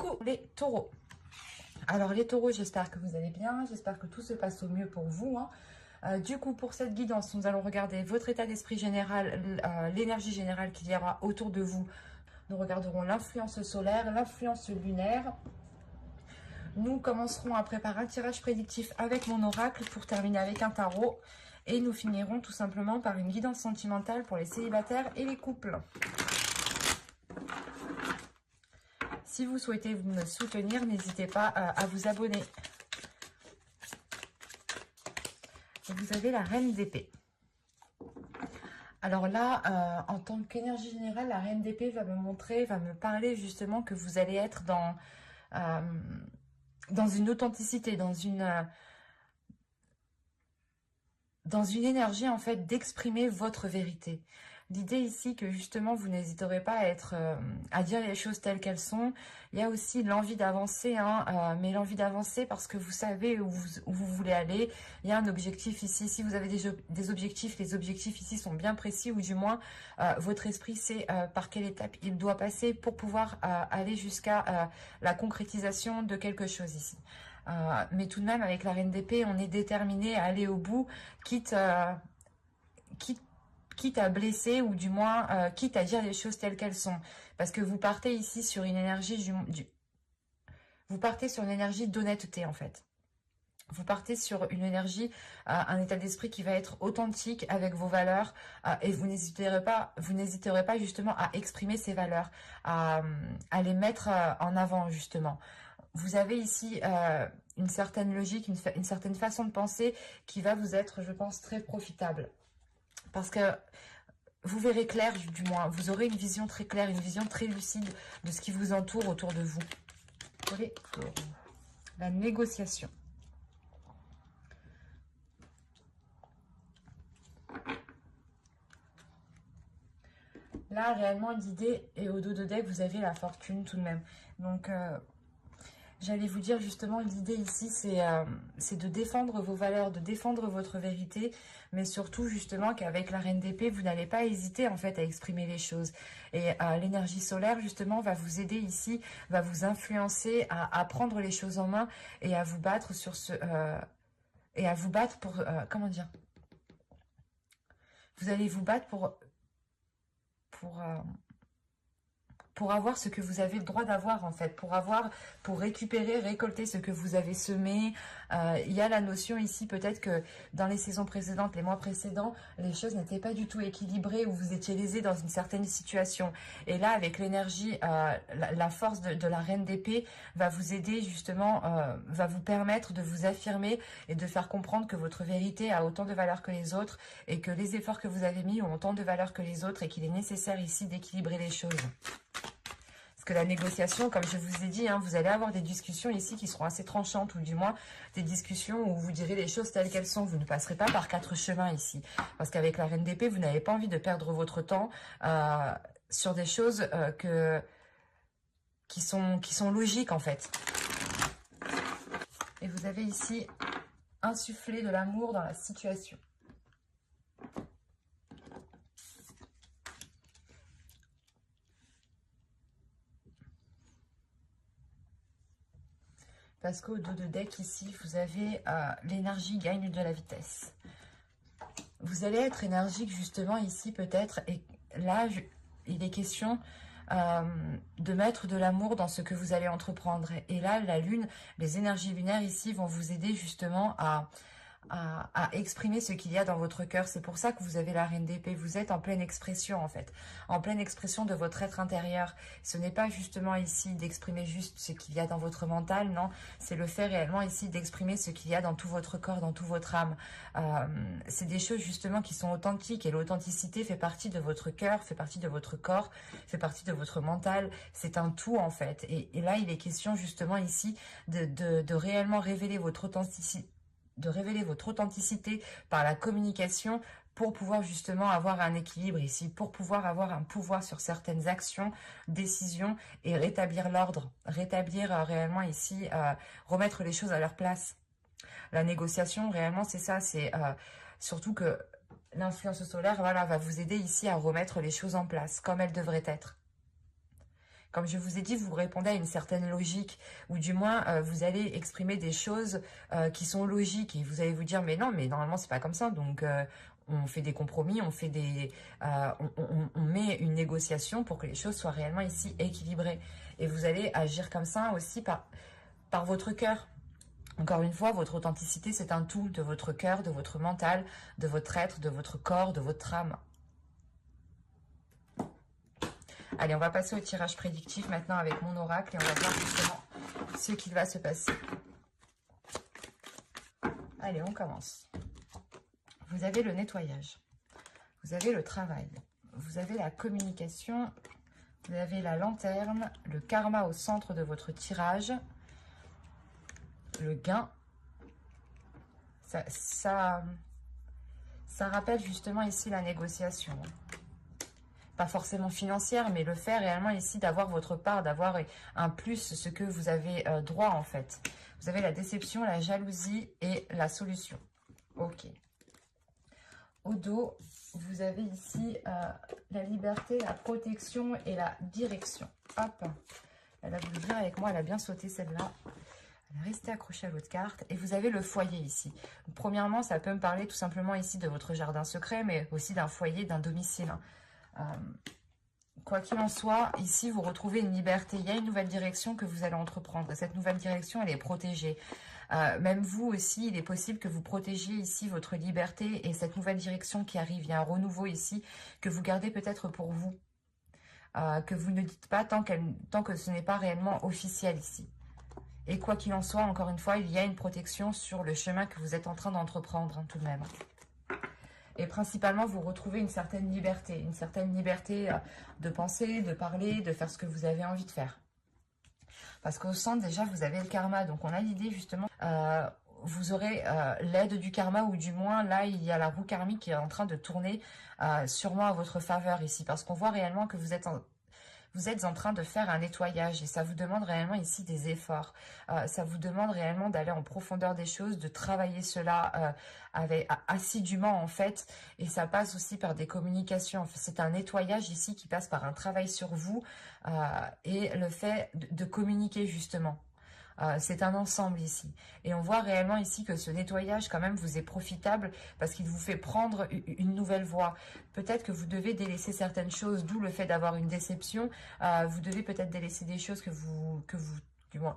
coup, les taureaux. Alors les taureaux, j'espère que vous allez bien, j'espère que tout se passe au mieux pour vous, hein. Du coup, pour cette guidance, nous allons regarder votre état d'esprit général, l'énergie générale qu'il y aura autour de vous. Nous regarderons l'influence solaire, l'influence lunaire. Nous commencerons après par un tirage prédictif avec mon oracle pour terminer avec un tarot. Et nous finirons tout simplement par une guidance sentimentale pour les célibataires et les couples. Si vous souhaitez me soutenir, n'hésitez pas à vous abonner. Vous avez la reine d'épée. Alors là, en tant qu'énergie générale, la reine d'épée va me montrer, va me parler justement que vous allez être dans une authenticité, dans une énergie en fait d'exprimer votre vérité. L'idée ici que justement vous n'hésiterez pas à dire les choses telles qu'elles sont. Il y a aussi l'envie d'avancer, hein, mais l'envie d'avancer parce que vous savez où vous voulez aller. Il y a un objectif ici. Si vous avez des objectifs, les objectifs ici sont bien précis, ou du moins votre esprit sait par quelle étape il doit passer pour pouvoir aller jusqu'à la concrétisation de quelque chose ici. Mais tout de même, avec la reine d'épée, on est déterminé à aller au bout, quitte à blesser, ou du moins quitte à dire les choses telles qu'elles sont. Parce que vous partez ici sur une énergie vous partez sur une énergie d'honnêteté en fait. Vous partez sur une énergie, un état d'esprit qui va être authentique avec vos valeurs, et vous n'hésiterez pas justement à exprimer ces valeurs, à les mettre en avant justement. Vous avez ici une certaine logique, une certaine façon de penser qui va vous être, je pense, très profitable. Parce que vous verrez clair, du moins. Vous aurez une vision très claire, une vision très lucide de ce qui vous entoure autour de vous. Pour les taureaux. La négociation. Là, réellement, l'idée, et au dos de deck, vous avez la fortune tout de même. Donc, j'allais vous dire justement, l'idée ici, c'est de défendre vos valeurs, de défendre votre vérité, mais surtout justement qu'avec la reine d'épée, vous n'allez pas hésiter en fait à exprimer les choses. Et l'énergie solaire justement va vous aider ici, va vous influencer à prendre les choses en main et à vous battre pour, comment dire, vous allez vous battre pour avoir ce que vous avez le droit d'avoir en fait, pour récupérer, récolter ce que vous avez semé. Il y a la notion ici peut-être que dans les saisons précédentes, les mois précédents, les choses n'étaient pas du tout équilibrées, ou vous étiez lésé dans une certaine situation. Et là, avec l'énergie, la force de la reine d'épée va vous aider justement, va vous permettre de vous affirmer et de faire comprendre que votre vérité a autant de valeur que les autres, et que les efforts que vous avez mis ont autant de valeur que les autres, et qu'il est nécessaire ici d'équilibrer les choses. Que la négociation, comme je vous ai dit, hein, vous allez avoir des discussions ici qui seront assez tranchantes, ou du moins des discussions où vous direz les choses telles qu'elles sont. Vous ne passerez pas par quatre chemins ici, parce qu'avec la reine d'épée, vous n'avez pas envie de perdre votre temps sur des choses qui sont logiques en fait. Et vous avez ici insufflé de l'amour dans la situation. Parce qu'au dos de deck ici, vous avez l'énergie gagne de la vitesse. Vous allez être énergique justement ici peut-être. Et là, il est question de mettre de l'amour dans ce que vous allez entreprendre. Et là, la lune, les énergies lunaires ici vont vous aider justement à exprimer ce qu'il y a dans votre cœur. C'est pour ça que vous avez la reine d'épée. Vous êtes en pleine expression en fait, en pleine expression de votre être intérieur. Ce n'est pas justement ici d'exprimer juste ce qu'il y a dans votre mental, non, c'est le fait réellement ici d'exprimer ce qu'il y a dans tout votre corps, dans toute votre âme. C'est des choses justement qui sont authentiques, et l'authenticité fait partie de votre cœur, fait partie de votre corps, fait partie de votre mental. C'est un tout en fait, et là il est question justement ici de réellement révéler votre authenticité, par la communication, pour pouvoir justement avoir un équilibre ici, pour pouvoir avoir un pouvoir sur certaines actions, décisions, et rétablir l'ordre, rétablir réellement ici, remettre les choses à leur place. La négociation, réellement, c'est ça, c'est surtout que l'influence solaire, voilà, va vous aider ici à remettre les choses en place, comme elles devraient être. Comme je vous ai dit, vous répondez à une certaine logique, ou du moins, vous allez exprimer des choses qui sont logiques, et vous allez vous dire, mais non, mais normalement, c'est pas comme ça, donc on fait des compromis, on met une négociation pour que les choses soient réellement ici équilibrées. Et vous allez agir comme ça aussi par votre cœur. Encore une fois, votre authenticité, c'est un tout de votre cœur, de votre mental, de votre être, de votre corps, de votre âme. Allez, on va passer au tirage prédictif maintenant avec mon oracle et on va voir justement ce qui va se passer. Allez, on commence. Vous avez le nettoyage, vous avez le travail, vous avez la communication, vous avez la lanterne, le karma au centre de votre tirage, le gain. Ça rappelle justement ici la négociation. Pas forcément financière, mais le fait réellement ici d'avoir votre part, d'avoir un plus, ce que vous avez droit en fait. Vous avez la déception, la jalousie et la solution. Ok. Au dos, vous avez ici la liberté, la protection et la direction. Hop. Elle a voulu bien avec moi, elle a bien sauté celle-là. Elle est restée accrochée à l'autre carte. Et vous avez le foyer ici. Donc, premièrement, ça peut me parler tout simplement ici de votre jardin secret, mais aussi d'un foyer, d'un domicile. Quoi qu'il en soit, ici, vous retrouvez une liberté. Il y a une nouvelle direction que vous allez entreprendre. Et cette nouvelle direction, elle est protégée. Même vous aussi, il est possible que vous protégiez ici votre liberté et cette nouvelle direction qui arrive. Il y a un renouveau ici que vous gardez peut-être pour vous. Que vous ne dites pas tant que ce n'est pas réellement officiel ici. Et quoi qu'il en soit, encore une fois, il y a une protection sur le chemin que vous êtes en train d'entreprendre, hein, tout de même. Et principalement, vous retrouvez une certaine liberté de penser, de parler, de faire ce que vous avez envie de faire. Parce qu'au centre, déjà, vous avez le karma. Donc, on a l'idée, justement, vous aurez l'aide du karma, ou du moins, là, il y a la roue karmique qui est en train de tourner sûrement à votre faveur ici. Parce qu'on voit réellement que vous êtes en train de faire un nettoyage et ça vous demande réellement ici des efforts. Ça vous demande réellement d'aller en profondeur des choses, de travailler cela assidûment en fait. Et ça passe aussi par des communications. C'est un nettoyage ici qui passe par un travail sur vous et le fait de communiquer justement. C'est un ensemble ici. Et on voit réellement ici que ce nettoyage quand même vous est profitable parce qu'il vous fait prendre une nouvelle voie. Peut-être que vous devez délaisser certaines choses, d'où le fait d'avoir une déception. Vous devez peut-être délaisser des choses du moins,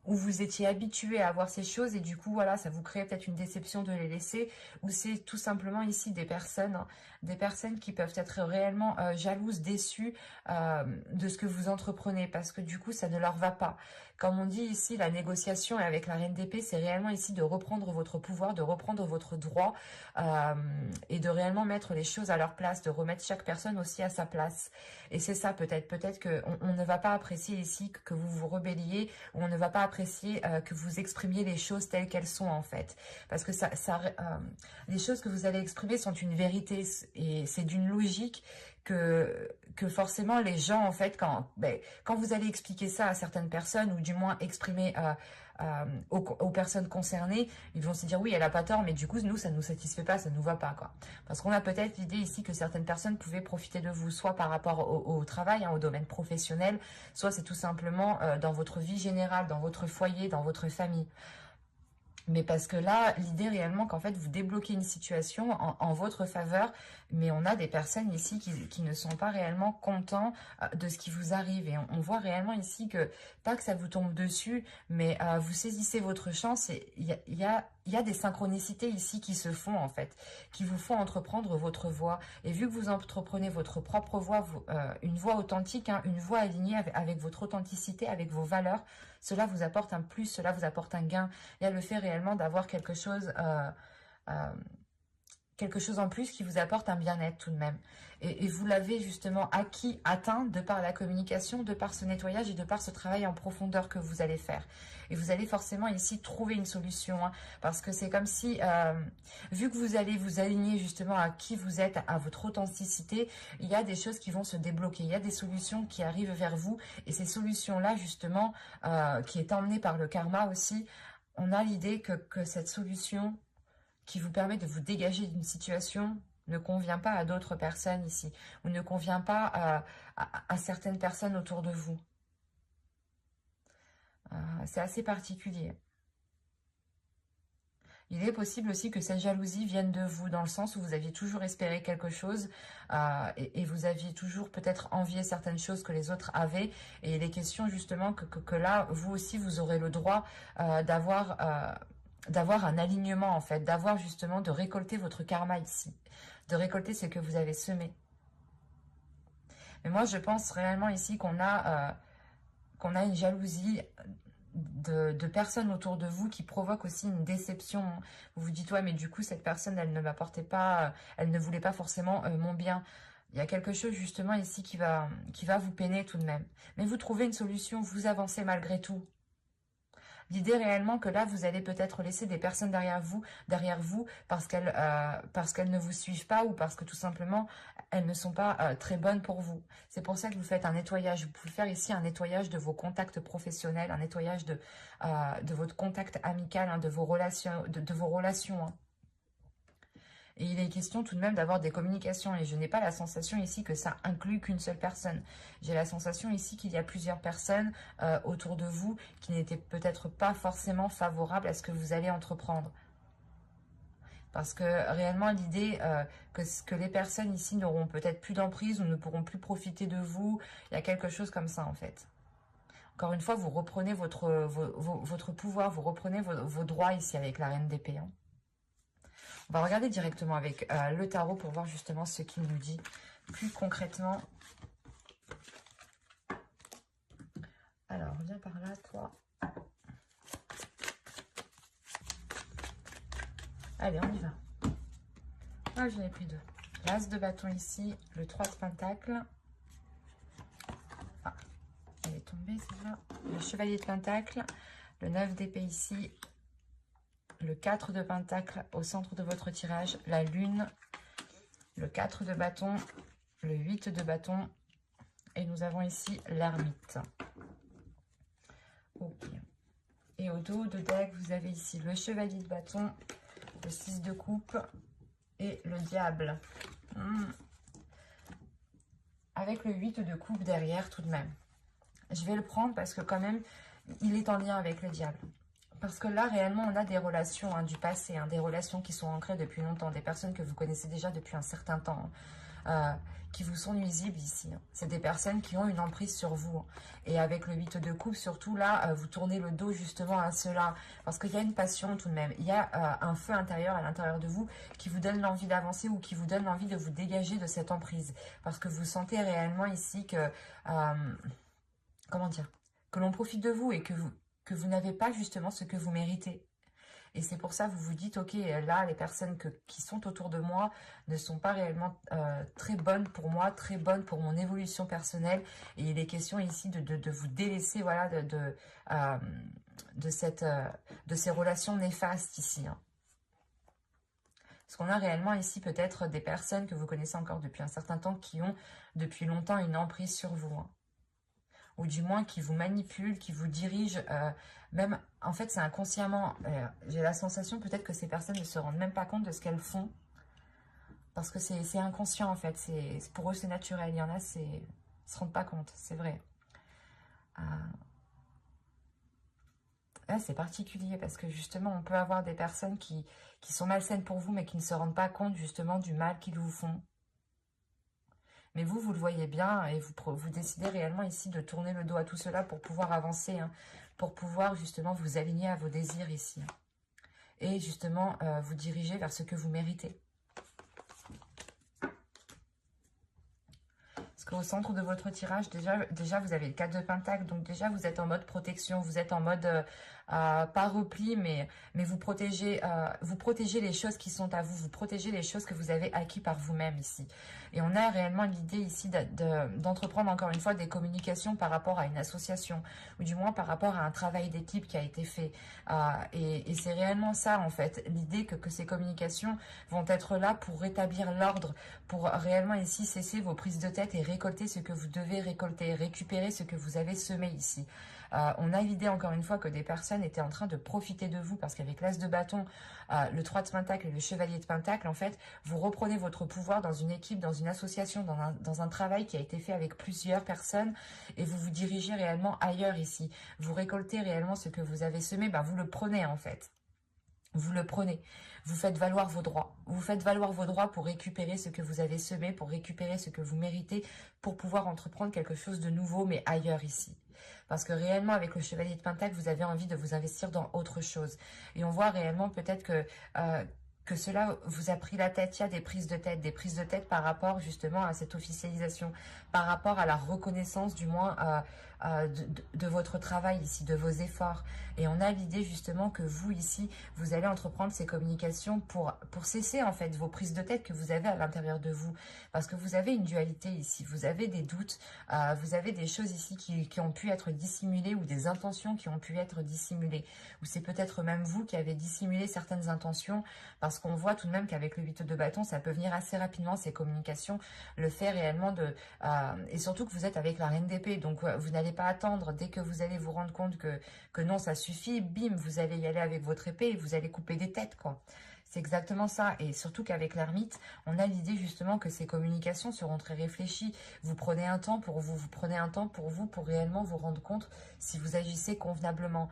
où vous étiez habitué à avoir ces choses et du coup, voilà, ça vous crée peut-être une déception de les laisser, ou c'est tout simplement ici des personnes qui peuvent être réellement jalouses, déçues de ce que vous entreprenez parce que du coup, ça ne leur va pas. Comme on dit ici, la négociation et avec la reine d'épée, c'est réellement ici de reprendre votre pouvoir, de reprendre votre droit et de réellement mettre les choses à leur place, de remettre chaque personne aussi à sa place. Et c'est ça peut-être qu'on ne va pas apprécier ici que vous vous rebelliez, ou on ne va pas apprécier que vous exprimiez les choses telles qu'elles sont en fait. Parce que les choses que vous allez exprimer sont une vérité et c'est d'une logique que forcément les gens en fait, quand vous allez expliquer ça à certaines personnes, ou du moins exprimer aux personnes concernées, ils vont se dire oui, elle a pas tort, mais du coup nous ça nous satisfait pas, ça nous va pas quoi. Parce qu'on a peut-être l'idée ici que certaines personnes pouvaient profiter de vous, soit par rapport au travail, hein, au domaine professionnel, soit c'est tout simplement dans votre vie générale, dans votre foyer, dans votre famille. Mais parce que là, l'idée réellement qu'en fait, vous débloquez une situation en votre faveur, mais on a des personnes ici qui ne sont pas réellement contents de ce qui vous arrive. Et on voit réellement ici que, pas que ça vous tombe dessus, mais vous saisissez votre chance et il y a des synchronicités ici qui se font en fait, qui vous font entreprendre votre voie. Et vu que vous entreprenez votre propre voie, une voie authentique, hein, une voie alignée avec votre authenticité, avec vos valeurs, cela vous apporte un plus, cela vous apporte un gain. Il y a le fait réellement d'avoir quelque chose en plus qui vous apporte un bien-être tout de même. Et vous l'avez justement atteint de par la communication, de par ce nettoyage et de par ce travail en profondeur que vous allez faire. Et vous allez forcément ici trouver une solution, hein, parce que c'est comme si, vu que vous allez vous aligner justement à qui vous êtes, à votre authenticité, il y a des choses qui vont se débloquer, il y a des solutions qui arrivent vers vous, et ces solutions-là justement, qui est emmenée par le karma aussi, on a l'idée que cette solution qui vous permet de vous dégager d'une situation ne convient pas à d'autres personnes ici, ou ne convient pas à certaines personnes autour de vous. C'est assez particulier. Il est possible aussi que cette jalousie vienne de vous, dans le sens où vous aviez toujours espéré quelque chose et vous aviez toujours peut-être envié certaines choses que les autres avaient. Et il est question justement que là, vous aussi, vous aurez le droit d'avoir un alignement en fait, d'avoir justement, de récolter votre karma ici, de récolter ce que vous avez semé. Mais moi, je pense réellement ici qu'on a une jalousie de personnes autour de vous qui provoquent aussi une déception. Vous vous dites, ouais, mais du coup, cette personne, elle ne m'apportait pas, elle ne voulait pas forcément mon bien. Il y a quelque chose justement ici qui va vous peiner tout de même. Mais vous trouvez une solution, vous avancez malgré tout. L'idée réellement que là, vous allez peut-être laisser des personnes derrière vous parce qu'elles ne vous suivent pas ou parce que tout simplement, elles ne sont pas très bonnes pour vous. C'est pour ça que vous faites un nettoyage. Vous pouvez faire ici un nettoyage de vos contacts professionnels, un nettoyage de votre contact amical, hein, de vos relations, de vos relations. Hein. Et il est question tout de même d'avoir des communications. Et je n'ai pas la sensation ici que ça inclut qu'une seule personne. J'ai la sensation ici qu'il y a plusieurs personnes autour de vous qui n'étaient peut-être pas forcément favorables à ce que vous allez entreprendre. Parce que réellement, l'idée que les personnes ici n'auront peut-être plus d'emprise ou ne pourront plus profiter de vous, il y a quelque chose comme ça en fait. Encore une fois, vous reprenez votre pouvoir, vous reprenez vos droits ici avec la Reine d'Épée. Hein. On va regarder directement avec le tarot pour voir justement ce qu'il nous dit plus concrètement. Alors, viens par là, toi. Allez, on y va. Ah, j'en ai pris deux. L'As de bâton ici, le 3 de pentacle. Ah, elle est tombée celle-là. Le chevalier de pentacle, le 9 d'épée ici, le 4 de pentacle au centre de votre tirage, la lune, le 4 de bâton, le 8 de bâton, et nous avons ici l'ermite. Ok. Et au dos de deck, vous avez ici le chevalier de bâton, le 6 de coupe et le diable. Avec le 8 de coupe derrière tout de même. Je vais le prendre parce que quand même, il est en lien avec le diable. Parce que là, réellement, on a des relations du passé, des relations qui sont ancrées depuis longtemps, des personnes que vous connaissez déjà depuis un certain temps, qui vous sont nuisibles ici. C'est des personnes qui ont une emprise sur vous. Et avec le 8 de coupe, surtout là, vous tournez le dos justement à cela. Parce qu'il y a une passion tout de même. Il y a un feu intérieur à l'intérieur de vous qui vous donne l'envie d'avancer ou qui vous donne l'envie de vous dégager de cette emprise. Parce que vous sentez réellement ici que... comment dire, que l'on profite de vous et que vous n'avez pas justement ce que vous méritez. Et c'est pour ça que vous vous dites, ok, là, les personnes qui sont autour de moi ne sont pas réellement très bonnes pour moi, très bonnes pour mon évolution personnelle. Et il est question ici de vous délaisser, voilà, de ces relations néfastes ici. Hein. Parce qu'on a réellement ici peut-être des personnes que vous connaissez encore depuis un certain temps qui ont depuis longtemps une emprise sur vous. Hein. Ou du moins qui vous manipulent, qui vous dirigent, même, en fait, c'est inconsciemment. J'ai la sensation peut-être que ces personnes ne se rendent même pas compte de ce qu'elles font, parce que c'est inconscient, en fait, pour eux, c'est naturel. Il y en a, ne se rendent pas compte, c'est vrai. Là, c'est particulier, parce que justement, on peut avoir des personnes qui sont malsaines pour vous, mais qui ne se rendent pas compte, justement, du mal qu'ils vous font. Mais vous le voyez bien et vous décidez réellement ici de tourner le dos à tout cela pour pouvoir avancer, hein, pour pouvoir justement vous aligner à vos désirs ici. Hein, et justement vous diriger vers ce que vous méritez. Parce qu'au centre de votre tirage, déjà vous avez le 4 de pentacle, donc déjà vous êtes en mode protection, vous êtes en mode pas repli, mais vous protégez les choses qui sont à vous, vous protégez les choses que vous avez acquis par vous-même ici. Et on a réellement l'idée ici d'entreprendre encore une fois des communications par rapport à une association, ou du moins par rapport à un travail d'équipe qui a été fait. Et c'est réellement ça en fait, l'idée que ces communications vont être là pour rétablir l'ordre, pour réellement ici cesser vos prises de tête et récolter ce que vous devez récolter, récupérer ce que vous avez semé ici. On a l'idée encore une fois que des personnes étaient en train de profiter de vous parce qu'avec l'As de bâton, le 3 de pentacle et le chevalier de pentacle, en fait, vous reprenez votre pouvoir dans une équipe, dans une association, dans un travail qui a été fait avec plusieurs personnes et vous vous dirigez réellement ailleurs ici. Vous récoltez réellement ce que vous avez semé, vous le prenez en fait. Vous le prenez, vous faites valoir vos droits. Vous faites valoir vos droits pour récupérer ce que vous avez semé, pour récupérer ce que vous méritez, pour pouvoir entreprendre quelque chose de nouveau, mais ailleurs ici. Parce que réellement, avec le chevalier de Pentacle, vous avez envie de vous investir dans autre chose. Et on voit réellement peut-être que cela vous a pris la tête. Il y a des prises de tête par rapport justement à cette officialisation, par rapport à la reconnaissance du moins de votre travail ici, de vos efforts. Et on a l'idée justement que vous ici, vous allez entreprendre ces communications pour cesser en fait vos prises de tête que vous avez à l'intérieur de vous. Parce que vous avez une dualité ici, vous avez des doutes, vous avez des choses ici qui ont pu être dissimulées ou des intentions qui ont pu être dissimulées. Ou c'est peut-être même vous qui avez dissimulé certaines intentions parce qu'on voit tout de même qu'avec le 8 de bâton, ça peut venir assez rapidement ces communications, le fait réellement et surtout que vous êtes avec la reine d'épée, donc vous n'allez pas attendre dès que vous allez vous rendre compte que non, ça suffit, bim, vous allez y aller avec votre épée et vous allez couper des têtes, quoi. C'est exactement ça. Et surtout qu'avec l'ermite, on a l'idée justement que ces communications seront très réfléchies. Vous prenez un temps pour vous, vous prenez un temps pour vous, pour réellement vous rendre compte si vous agissez convenablement.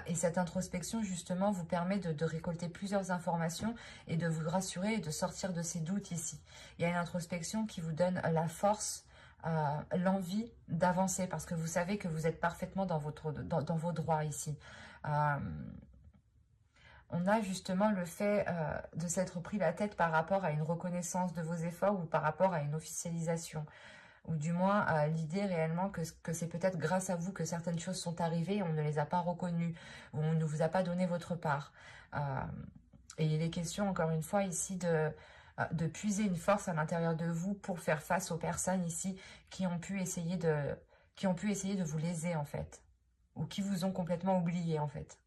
Et cette introspection, justement, vous permet de récolter plusieurs informations et de vous rassurer et de sortir de ces doutes ici. Il y a une introspection qui vous donne la force, l'envie d'avancer parce que vous savez que vous êtes parfaitement dans vos droits ici. On a justement le fait de s'être pris la tête par rapport à une reconnaissance de vos efforts ou par rapport à une officialisation. Ou du moins l'idée réellement que c'est peut-être grâce à vous que certaines choses sont arrivées et on ne les a pas reconnues, ou on ne vous a pas donné votre part. Et il est question encore une fois ici de puiser une force à l'intérieur de vous pour faire face aux personnes ici qui ont pu essayer de vous léser en fait. Ou qui vous ont complètement oublié en fait.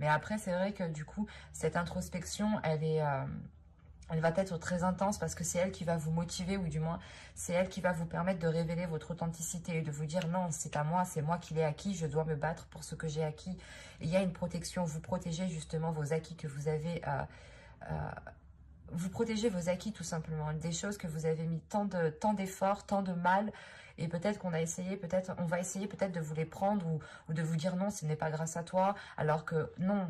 Mais après, c'est vrai que du coup, cette introspection, elle va être très intense parce que c'est elle qui va vous motiver, ou du moins, c'est elle qui va vous permettre de révéler votre authenticité et de vous dire non, c'est pas moi, c'est moi qui l'ai acquis, je dois me battre pour ce que j'ai acquis. Et il y a une protection, vous protégez justement vos acquis que vous avez vous protégez vos acquis tout simplement, des choses que vous avez mis tant d'efforts, tant de mal, et peut-être qu'on a essayé, on va essayer peut-être de vous les prendre ou de vous dire non, ce n'est pas grâce à toi, alors que non,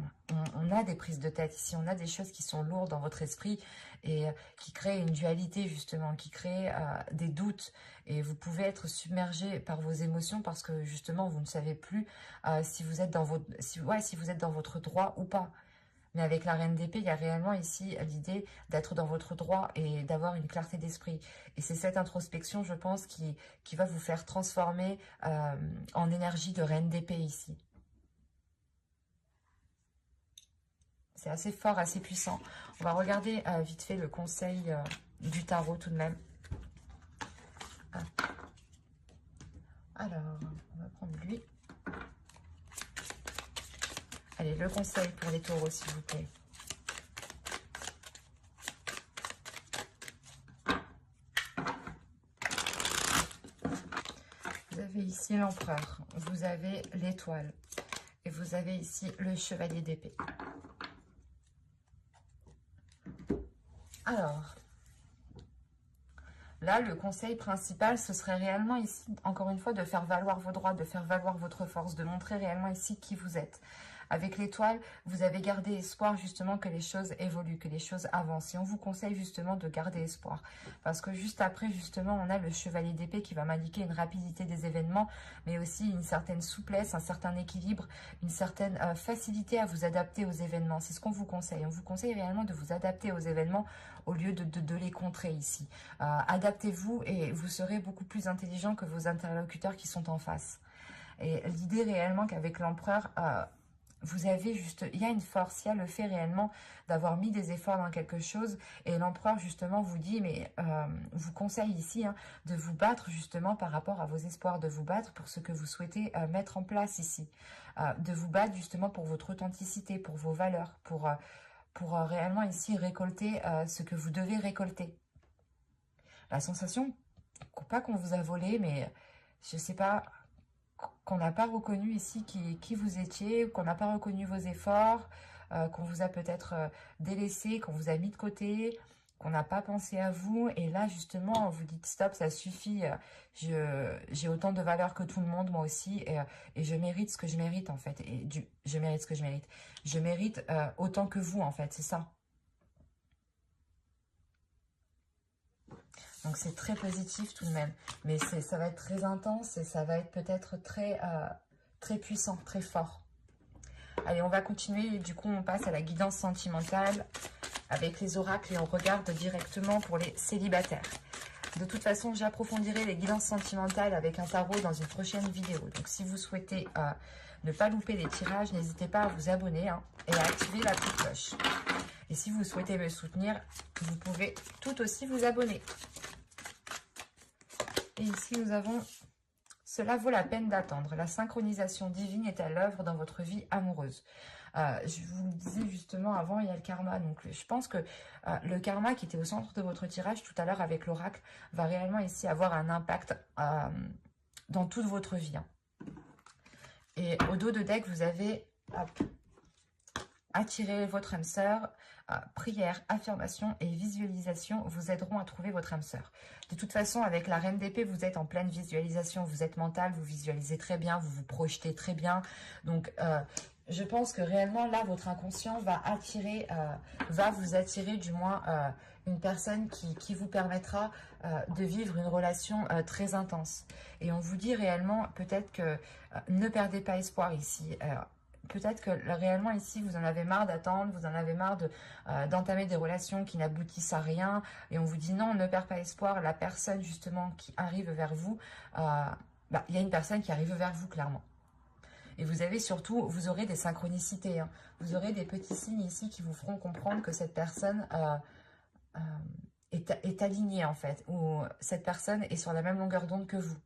on a des prises de tête ici, on a des choses qui sont lourdes dans votre esprit et qui créent une dualité justement, qui créent des doutes, et vous pouvez être submergé par vos émotions parce que justement vous ne savez plus si vous êtes dans si vous êtes dans votre droit ou pas. Mais avec la reine d'épée, il y a réellement ici l'idée d'être dans votre droit et d'avoir une clarté d'esprit. Et c'est cette introspection, je pense, qui va vous faire transformer en énergie de reine d'épée ici. C'est assez fort, assez puissant. On va regarder vite fait le conseil du tarot tout de même. Alors, on va prendre lui. Allez, le conseil pour les taureaux, s'il vous plaît. Vous avez ici l'empereur, vous avez l'étoile et vous avez ici le chevalier d'épée. Alors, là, le conseil principal, ce serait réellement ici, encore une fois, de faire valoir vos droits, de faire valoir votre force, de montrer réellement ici qui vous êtes. Avec l'étoile, vous avez gardé espoir justement que les choses évoluent, que les choses avancent. Et on vous conseille justement de garder espoir. Parce que juste après, justement, on a le chevalier d'épée qui va m'indiquer une rapidité des événements, mais aussi une certaine souplesse, un certain équilibre, une certaine facilité à vous adapter aux événements. C'est ce qu'on vous conseille. On vous conseille réellement de vous adapter aux événements au lieu de les contrer ici. Adaptez-vous et vous serez beaucoup plus intelligent que vos interlocuteurs qui sont en face. Et l'idée réellement qu'avec l'empereur... vous avez juste, il y a une force, il y a le fait réellement d'avoir mis des efforts dans quelque chose, et l'empereur justement vous dit, mais vous conseille ici de vous battre justement par rapport à vos espoirs, de vous battre pour ce que vous souhaitez mettre en place ici, de vous battre justement pour votre authenticité, pour vos valeurs, pour réellement ici récolter ce que vous devez récolter. La sensation pas qu'on vous a volé, mais je sais pas, qu'on n'a pas reconnu ici qui vous étiez, qu'on n'a pas reconnu vos efforts, qu'on vous a peut-être délaissé, qu'on vous a mis de côté, qu'on n'a pas pensé à vous. Et là, justement, vous dites stop, ça suffit. J'ai autant de valeur que tout le monde, moi aussi, et je mérite ce que je mérite, en fait. Je mérite ce que je mérite. Je mérite autant que vous, en fait, c'est ça. Donc c'est très positif tout de même, mais ça va être très intense et ça va être peut-être très puissant, très fort. Allez, on va continuer, du coup on passe à la guidance sentimentale avec les oracles et on regarde directement pour les célibataires. De toute façon, j'approfondirai les guidances sentimentales avec un tarot dans une prochaine vidéo. Donc si vous souhaitez ne pas louper les tirages, n'hésitez pas à vous abonner et à activer la petite cloche. Et si vous souhaitez me soutenir, vous pouvez tout aussi vous abonner. Et ici, nous avons « Cela vaut la peine d'attendre. La synchronisation divine est à l'œuvre dans votre vie amoureuse. » Je vous le disais justement avant, il y a le karma. Donc, je pense que le karma qui était au centre de votre tirage tout à l'heure avec l'oracle va réellement ici avoir un impact dans toute votre vie. Et au dos de deck, vous avez attiré votre âme sœur. Prière, affirmation et visualisation vous aideront à trouver votre âme sœur. De toute façon, avec la reine d'épée, vous êtes en pleine visualisation, vous êtes mental, vous visualisez très bien, vous vous projetez très bien. Donc, je pense que réellement, là, votre inconscient va vous attirer du moins une personne qui vous permettra de vivre une relation très intense. Et on vous dit réellement, peut-être que ne perdez pas espoir ici. Peut-être que réellement ici, vous en avez marre d'attendre, vous en avez marre d'entamer des relations qui n'aboutissent à rien. Et on vous dit non, ne perds pas espoir. La personne justement qui arrive vers vous, il y a une personne qui arrive vers vous clairement. Et vous avez surtout, vous aurez des synchronicités. Vous aurez des petits signes ici qui vous feront comprendre que cette personne est alignée en fait. Ou cette personne est sur la même longueur d'onde que vous.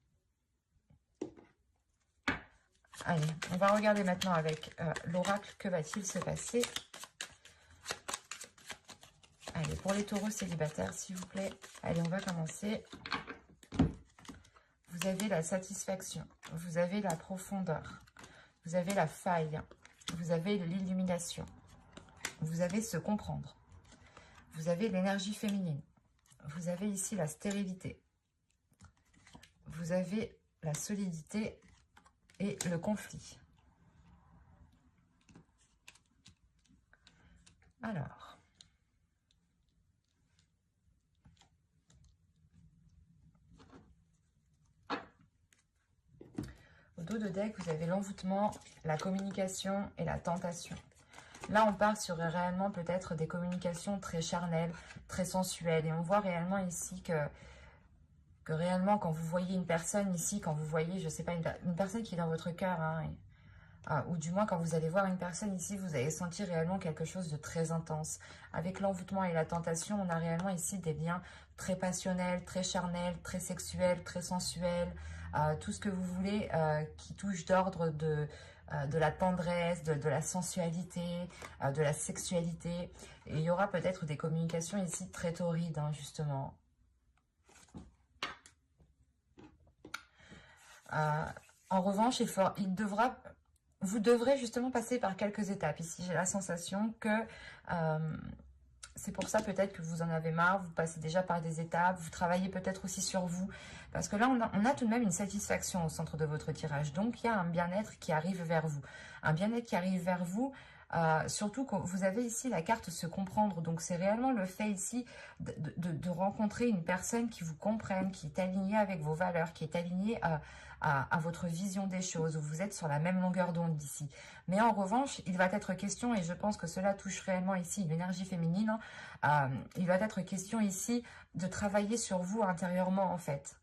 Allez, on va regarder maintenant avec l'oracle, que va-t-il se passer? Allez, pour les taureaux célibataires, s'il vous plaît. Allez, on va commencer. Vous avez la satisfaction, vous avez la profondeur, vous avez la faille, vous avez l'illumination, vous avez se comprendre, vous avez l'énergie féminine, vous avez ici la stérilité, vous avez la solidité et le conflit. Alors, au dos de deck, vous avez l'envoûtement, la communication et la tentation. Là, on part sur réellement peut-être des communications très charnelles, très sensuelles. Et on voit réellement ici que réellement, quand vous voyez une personne ici, quand vous voyez, je sais pas, une personne qui est dans votre cœur, ou du moins quand vous allez voir une personne ici, vous allez sentir réellement quelque chose de très intense. Avec l'envoûtement et la tentation, on a réellement ici des liens très passionnels, très charnels, très sexuels, très sensuels, tout ce que vous voulez qui touche d'ordre de la tendresse, de la sensualité, de la sexualité. Et il y aura peut-être des communications ici très torrides, justement. En revanche, vous devrez justement passer par quelques étapes. Ici, j'ai la sensation que c'est pour ça peut-être que vous en avez marre, vous passez déjà par des étapes, vous travaillez peut-être aussi sur vous. Parce que là, on a tout de même une satisfaction au centre de votre tirage. Donc, il y a un bien-être qui arrive vers vous. Un bien-être qui arrive vers vous, surtout quand vous avez ici la carte se comprendre. Donc, c'est réellement le fait ici de rencontrer une personne qui vous comprenne, qui est alignée avec vos valeurs, qui est alignée à votre vision des choses, où vous êtes sur la même longueur d'onde d'ici. Mais en revanche, il va être question, et je pense que cela touche réellement ici l'énergie féminine, il va être question ici de travailler sur vous intérieurement en fait.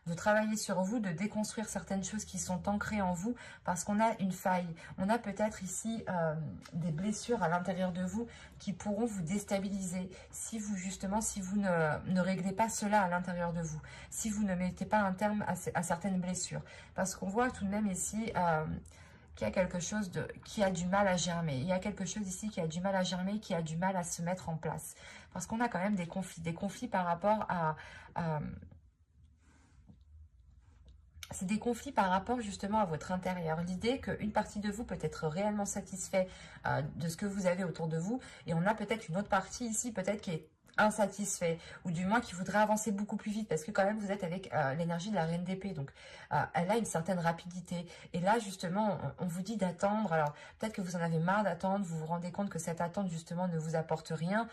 De travailler sur vous, de déconstruire certaines choses qui sont ancrées en vous parce qu'on a une faille. On a peut-être ici des blessures à l'intérieur de vous qui pourront vous déstabiliser si vous ne réglez pas cela à l'intérieur de vous, si vous ne mettez pas un terme à certaines blessures. Parce qu'on voit tout de même ici qu'il y a quelque chose qui a du mal à germer. Il y a quelque chose ici qui a du mal à germer, qui a du mal à se mettre en place. Parce qu'on a quand même des conflits par rapport c'est des conflits par rapport justement à votre intérieur. L'idée qu'une partie de vous peut être réellement satisfait de ce que vous avez autour de vous, et on a peut-être une autre partie ici, peut-être qui est insatisfait, ou du moins qui voudrait avancer beaucoup plus vite, parce que quand même vous êtes avec l'énergie de la reine d'épée, donc elle a une certaine rapidité, et là justement on vous dit d'attendre. Alors peut-être que vous en avez marre d'attendre, vous vous rendez compte que cette attente justement ne vous apporte rien,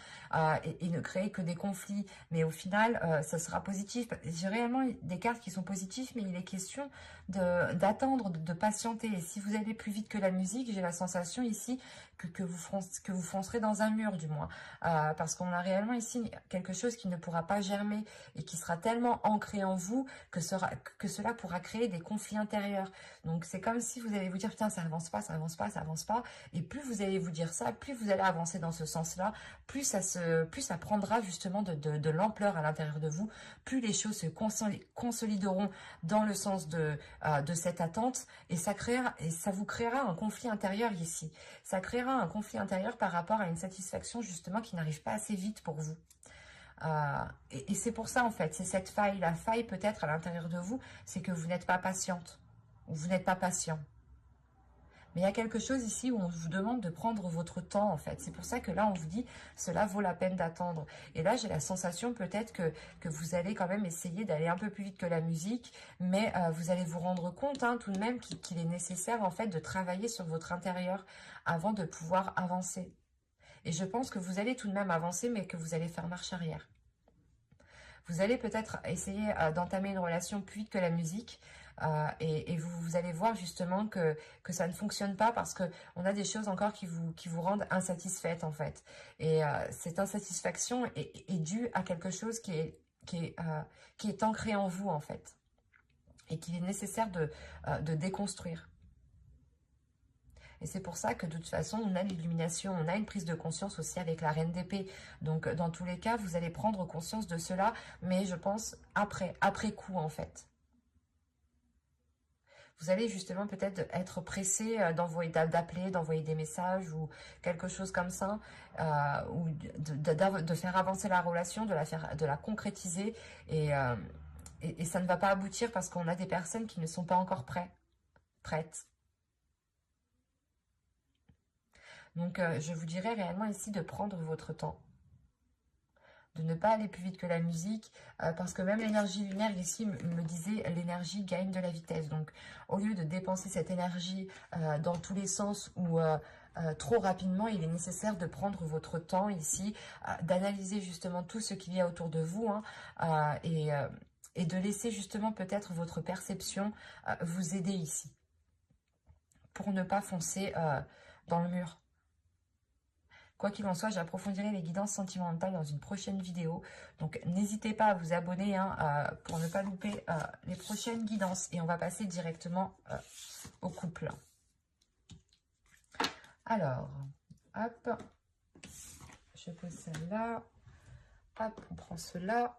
et ne crée que des conflits, mais au final ça sera positif. J'ai réellement des cartes qui sont positives, mais il est question d'attendre, de patienter, et si vous allez plus vite que la musique, j'ai la sensation ici que vous foncerez dans un mur du moins, parce qu'on a réellement ici quelque chose qui ne pourra pas germer et qui sera tellement ancré en vous que cela pourra créer des conflits intérieurs. Donc c'est comme si vous allez vous dire putain ça avance pas, ça avance pas, ça avance pas, et plus vous allez vous dire ça, plus vous allez avancer dans ce sens-là, plus ça prendra justement de l'ampleur à l'intérieur de vous, plus les choses se consolideront dans le sens de cette attente, et ça vous créera un conflit intérieur ici. Ça créera un conflit intérieur par rapport à une satisfaction justement qui n'arrive pas assez vite pour vous. Et c'est pour ça en fait, c'est cette faille. La faille peut-être à l'intérieur de vous, c'est que vous n'êtes pas patiente, ou vous n'êtes pas patient. Mais il y a quelque chose ici où on vous demande de prendre votre temps en fait. C'est pour ça que là on vous dit cela vaut la peine d'attendre. Et là j'ai la sensation peut-être que vous allez quand même essayer d'aller un peu plus vite que la musique, mais vous allez vous rendre compte tout de même qu'il est nécessaire en fait de travailler sur votre intérieur avant de pouvoir avancer. Et je pense que vous allez tout de même avancer, mais que vous allez faire marche arrière. Vous allez peut-être essayer d'entamer une relation plus vite que la musique, et vous allez voir justement que ça ne fonctionne pas, parce qu'on a des choses encore qui vous rendent insatisfaite en fait. Et cette insatisfaction est due à quelque chose qui est ancré en vous en fait, et qu'il est nécessaire de déconstruire. Et c'est pour ça que de toute façon, on a l'illumination, on a une prise de conscience aussi avec la reine d'épée. Donc, dans tous les cas, vous allez prendre conscience de cela, mais je pense après coup, en fait. Vous allez justement peut-être être pressé d'appeler, d'envoyer des messages ou quelque chose comme ça, ou de faire avancer la relation, de la concrétiser, et ça ne va pas aboutir parce qu'on a des personnes qui ne sont pas encore prêtes. Donc, je vous dirais réellement ici de prendre votre temps, de ne pas aller plus vite que la musique, parce que même l'énergie lunaire ici me disait l'énergie gagne de la vitesse. Donc, au lieu de dépenser cette énergie dans tous les sens ou trop rapidement, il est nécessaire de prendre votre temps ici, d'analyser justement tout ce qu'il y a autour de vous, et de laisser justement peut-être votre perception vous aider ici, pour ne pas foncer dans le mur. Quoi qu'il en soit, j'approfondirai les guidances sentimentales dans une prochaine vidéo. Donc, n'hésitez pas à vous abonner pour ne pas louper les prochaines guidances. Et on va passer directement au couple. Alors, hop, je pose celle-là. Hop, on prend cela.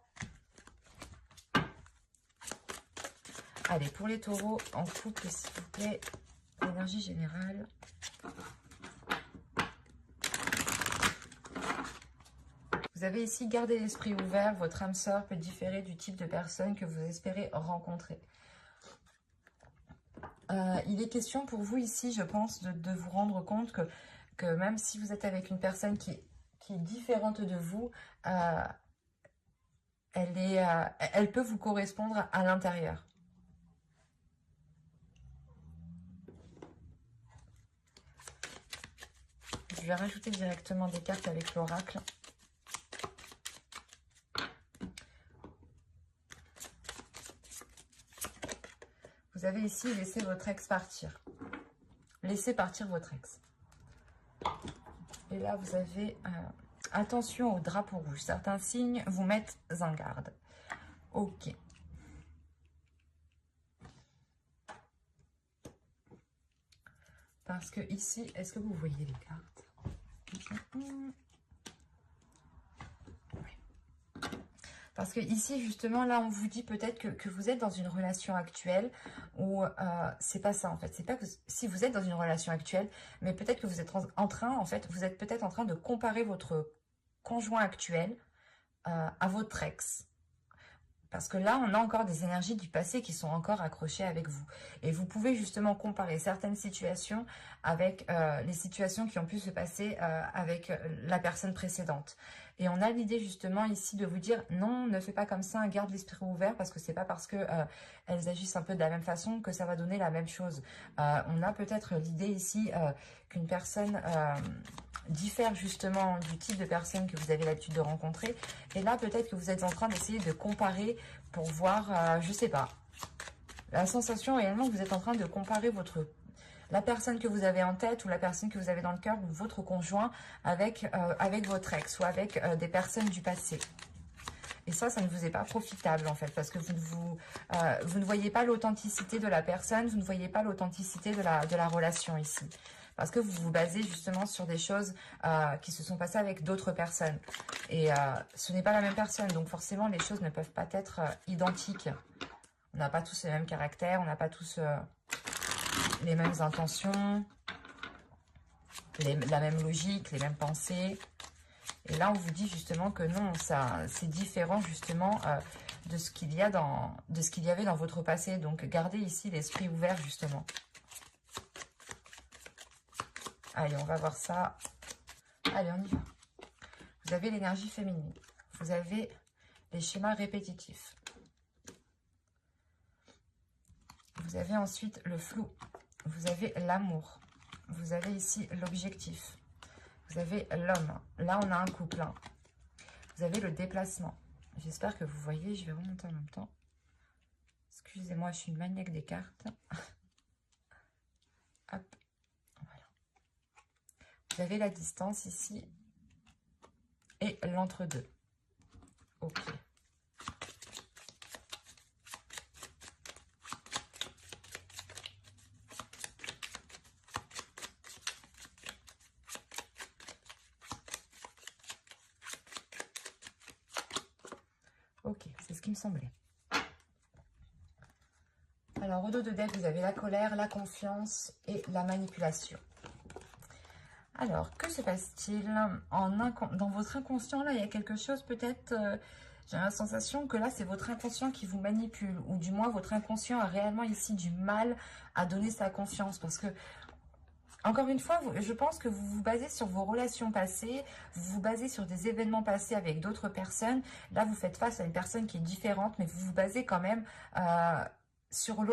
Allez, pour les taureaux, en couple, s'il vous plaît, l'énergie générale. Vous avez ici gardé l'esprit ouvert, votre âme sœur peut différer du type de personne que vous espérez rencontrer. Il est question pour vous ici, je pense, de vous rendre compte que même si vous êtes avec une personne qui est différente de vous, elle peut vous correspondre à l'intérieur. Je vais rajouter directement des cartes avec l'oracle. Vous avez ici laissé votre ex partir. Laissez partir votre ex. Et là, vous avez attention au drapeau rouge. Certains signes vous mettent en garde. Ok. Parce que ici, est-ce que vous voyez les cartes? Parce que ici, justement, là, on vous dit peut-être que vous êtes dans une relation actuelle où c'est pas ça, en fait. C'est pas que si vous êtes dans une relation actuelle, mais peut-être que vous êtes en train, en fait, vous êtes peut-être en train de comparer votre conjoint actuel à votre ex. Parce que là, on a encore des énergies du passé qui sont encore accrochées avec vous. Et vous pouvez justement comparer certaines situations avec les situations qui ont pu se passer avec la personne précédente. Et on a l'idée justement ici de vous dire non, ne fais pas comme ça, garde l'esprit ouvert parce que c'est pas parce que elles agissent un peu de la même façon que ça va donner la même chose. On a peut-être l'idée ici qu'une personne diffère justement du type de personne que vous avez l'habitude de rencontrer. Et là, peut-être que vous êtes en train d'essayer de comparer pour voir, je sais pas. La sensation réellement que vous êtes en train de comparer la personne que vous avez en tête ou la personne que vous avez dans le cœur ou votre conjoint avec votre ex ou avec des personnes du passé. Et ça ne vous est pas profitable en fait parce que vous ne voyez pas l'authenticité de la personne, vous ne voyez pas l'authenticité de la relation ici. Parce que vous vous basez justement sur des choses qui se sont passées avec d'autres personnes. Et ce n'est pas la même personne, donc forcément les choses ne peuvent pas être identiques. On n'a pas tous le même caractère, on n'a pas tous les mêmes intentions, la même logique, les mêmes pensées. Et là, on vous dit justement que non, c'est différent justement de ce qu'il y avait dans votre passé. Donc, gardez ici l'esprit ouvert justement. Allez, on va voir ça. Allez, on y va. Vous avez l'énergie féminine. Vous avez les schémas répétitifs. Vous avez ensuite le flou. Vous avez l'amour. Vous avez ici l'objectif. Vous avez l'homme. Là, on a un couple. Hein. Vous avez le déplacement. J'espère que vous voyez. Je vais remonter en même temps. Excusez-moi, je suis une maniaque des cartes. Hop. Voilà. Vous avez la distance ici. Et l'entre-deux. Ok. Ok, c'est ce qui me semblait. Alors, au dos de deck, vous avez la colère, la confiance et la manipulation. Alors, que se passe-t-il dans votre inconscient? Là, il y a quelque chose peut-être... j'ai la sensation que là, c'est votre inconscient qui vous manipule. Ou du moins, votre inconscient a réellement ici du mal à donner sa confiance. Parce que, encore une fois, je pense que vous vous basez sur vos relations passées, vous vous basez sur des événements passés avec d'autres personnes. Là, vous faites face à une personne qui est différente, mais vous vous basez quand même sur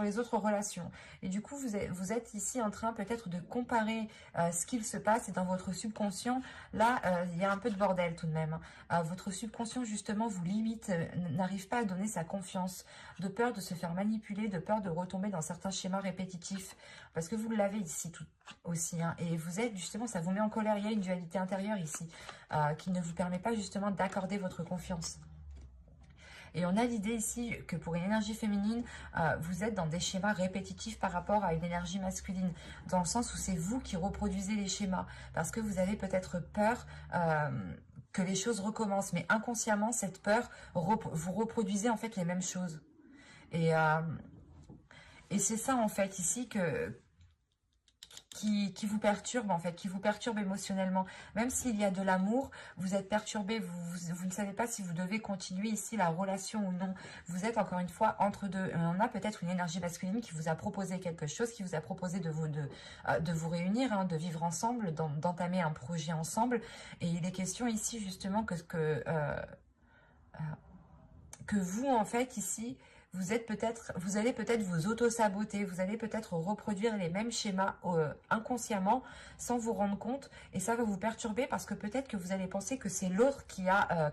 les autres relations. Et du coup, vous êtes ici en train peut-être de comparer ce qu'il se passe. Et dans votre subconscient, là, il y a un peu de bordel tout de même. Votre subconscient, justement, vous limite, n'arrive pas à donner sa confiance, de peur de se faire manipuler, de peur de retomber dans certains schémas répétitifs. Parce que vous l'avez ici tout aussi. Hein, et vous êtes, justement, ça vous met en colère. Il y a une dualité intérieure ici qui ne vous permet pas, justement, d'accorder votre confiance. Et on a l'idée ici que pour une énergie féminine, vous êtes dans des schémas répétitifs par rapport à une énergie masculine. Dans le sens où c'est vous qui reproduisez les schémas. Parce que vous avez peut-être peur que les choses recommencent. Mais inconsciemment, cette peur, vous reproduisez en fait les mêmes choses. Et c'est ça en fait ici qui vous perturbe en fait, qui vous perturbe émotionnellement. Même s'il y a de l'amour, vous êtes perturbé, vous ne savez pas si vous devez continuer ici la relation ou non. Vous êtes encore une fois entre deux. On a peut-être une énergie masculine qui vous a proposé quelque chose, qui vous a proposé de vous réunir, hein, de vivre ensemble, d'entamer un projet ensemble. Et il est question ici justement que vous en fait ici... vous allez peut-être vous auto-saboter, vous allez peut-être reproduire les mêmes schémas inconsciemment sans vous rendre compte et ça va vous perturber parce que peut-être que vous allez penser que c'est l'autre qui a,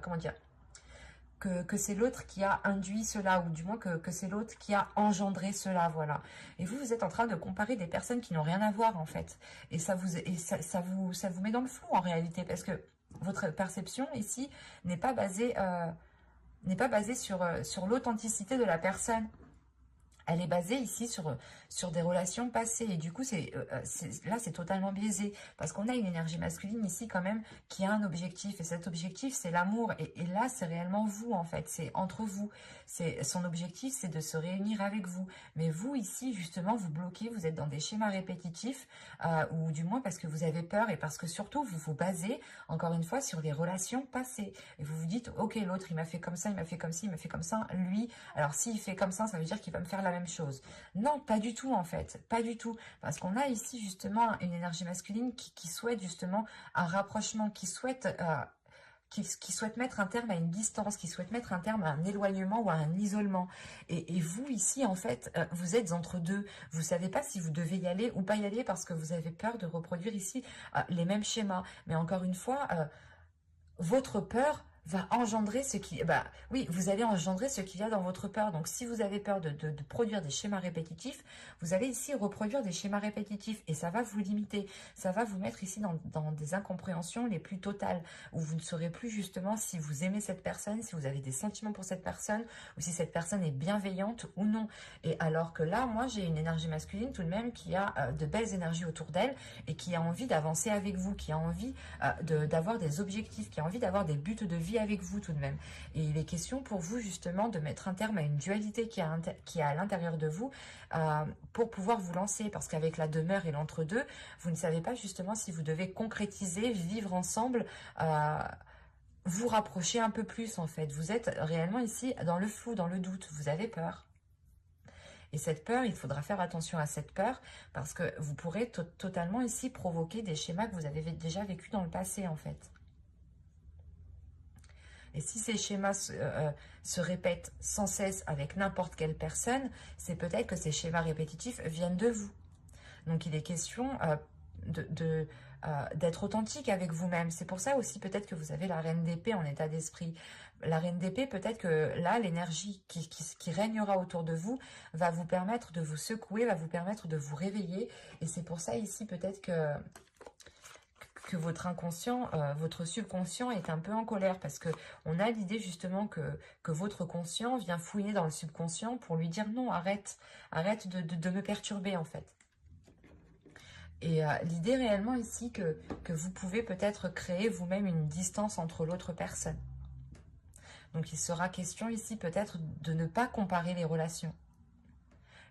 que c'est l'autre qui a induit cela ou du moins que c'est l'autre qui a engendré cela, voilà. Et vous êtes en train de comparer des personnes qui n'ont rien à voir en fait et ça vous met dans le flou en réalité parce que votre perception ici n'est pas basée... sur l'authenticité de la personne. Elle est basée ici sur des relations passées. Et du coup, là, c'est totalement biaisé. Parce qu'on a une énergie masculine ici quand même qui a un objectif. Et cet objectif, c'est l'amour. Et là, c'est réellement vous, en fait. C'est entre vous. Son objectif, c'est de se réunir avec vous. Mais vous, ici, justement, vous bloquez. Vous êtes dans des schémas répétitifs. Ou du moins parce que vous avez peur. Et parce que surtout, vous vous basez, encore une fois, sur les relations passées. Et vous vous dites, ok, l'autre, il m'a fait comme ça, il m'a fait comme ci, il m'a fait comme ça. Lui, alors s'il fait comme ça veut dire qu'il va me faire la même chose. Non, pas du tout en fait, pas du tout. Parce qu'on a ici justement une énergie masculine qui souhaite justement un rapprochement, qui souhaite mettre un terme à une distance, qui souhaite mettre un terme à un éloignement ou à un isolement. Et vous, ici, en fait, vous êtes entre deux. Vous ne savez pas si vous devez y aller ou pas y aller parce que vous avez peur de reproduire ici les mêmes schémas. Mais encore une fois, votre peur va engendrer ce qui... Bah, oui, vous allez engendrer ce qu'il y a dans votre peur. Donc, si vous avez peur de produire des schémas répétitifs, vous allez ici reproduire des schémas répétitifs. Et ça va vous limiter. Ça va vous mettre ici dans des incompréhensions les plus totales. Où vous ne saurez plus justement si vous aimez cette personne, si vous avez des sentiments pour cette personne, ou si cette personne est bienveillante ou non. Et alors que là, moi, j'ai une énergie masculine tout de même qui a de belles énergies autour d'elle et qui a envie d'avancer avec vous, qui a envie d'avoir des objectifs, qui a envie d'avoir des buts de vie avec vous tout de même. Et il est question pour vous justement de mettre un terme à une dualité qui est à l'intérieur de vous pour pouvoir vous lancer. Parce qu'avec la demeure et l'entre-deux, vous ne savez pas justement si vous devez concrétiser, vivre ensemble, vous rapprocher un peu plus en fait. Vous êtes réellement ici dans le flou, dans le doute. Vous avez peur. Et cette peur, il faudra faire attention à cette peur parce que vous pourrez totalement ici provoquer des schémas que vous avez déjà vécus dans le passé en fait. Et si ces schémas se répètent sans cesse avec n'importe quelle personne, c'est peut-être que ces schémas répétitifs viennent de vous. Donc il est question d'être authentique avec vous-même. C'est pour ça aussi peut-être que vous avez la reine d'épée en état d'esprit. La reine d'épée, peut-être que là, l'énergie qui régnera autour de vous va vous permettre de vous secouer, va vous permettre de vous réveiller. Et c'est pour ça ici peut-être que votre inconscient, votre subconscient est un peu en colère parce que on a l'idée justement que votre conscient vient fouiner dans le subconscient pour lui dire non, arrête de me perturber en fait. Et l'idée réellement ici que vous pouvez peut-être créer vous-même une distance entre l'autre personne. Donc il sera question ici peut-être de ne pas comparer les relations.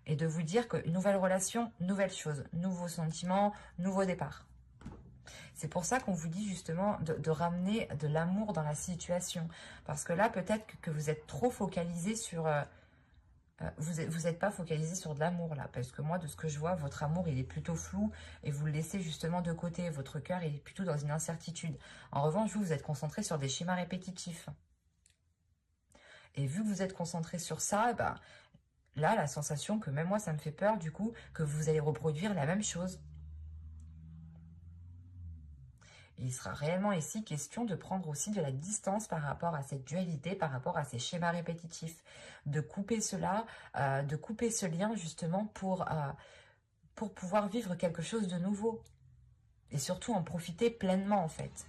Et de vous dire qu'une nouvelle relation, nouvelle chose, nouveaux sentiments, nouveau départ. C'est pour ça qu'on vous dit justement de ramener de l'amour dans la situation. Parce que là, peut-être que vous êtes trop focalisé sur... vous n'êtes pas focalisé sur de l'amour là. Parce que moi, de ce que je vois, votre amour, il est plutôt flou. Et vous le laissez justement de côté. Votre cœur, il est plutôt dans une incertitude. En revanche, vous êtes concentré sur des schémas répétitifs. Et vu que vous êtes concentré sur ça, bah, là, la sensation que même moi, ça me fait peur, du coup, que vous allez reproduire la même chose. Il sera réellement ici question de prendre aussi de la distance par rapport à cette dualité, par rapport à ces schémas répétitifs, de couper cela, de couper ce lien justement pour pouvoir vivre quelque chose de nouveau et surtout en profiter pleinement en fait.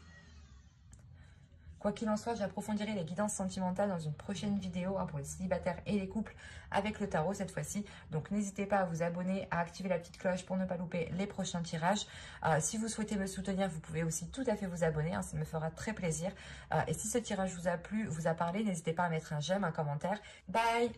Quoi qu'il en soit, j'approfondirai les guidances sentimentales dans une prochaine vidéo pour les célibataires et les couples avec le tarot cette fois-ci. Donc n'hésitez pas à vous abonner, à activer la petite cloche pour ne pas louper les prochains tirages. Si vous souhaitez me soutenir, vous pouvez aussi tout à fait vous abonner, ça me fera très plaisir. Et si ce tirage vous a plu, vous a parlé, n'hésitez pas à mettre un j'aime, un commentaire. Bye!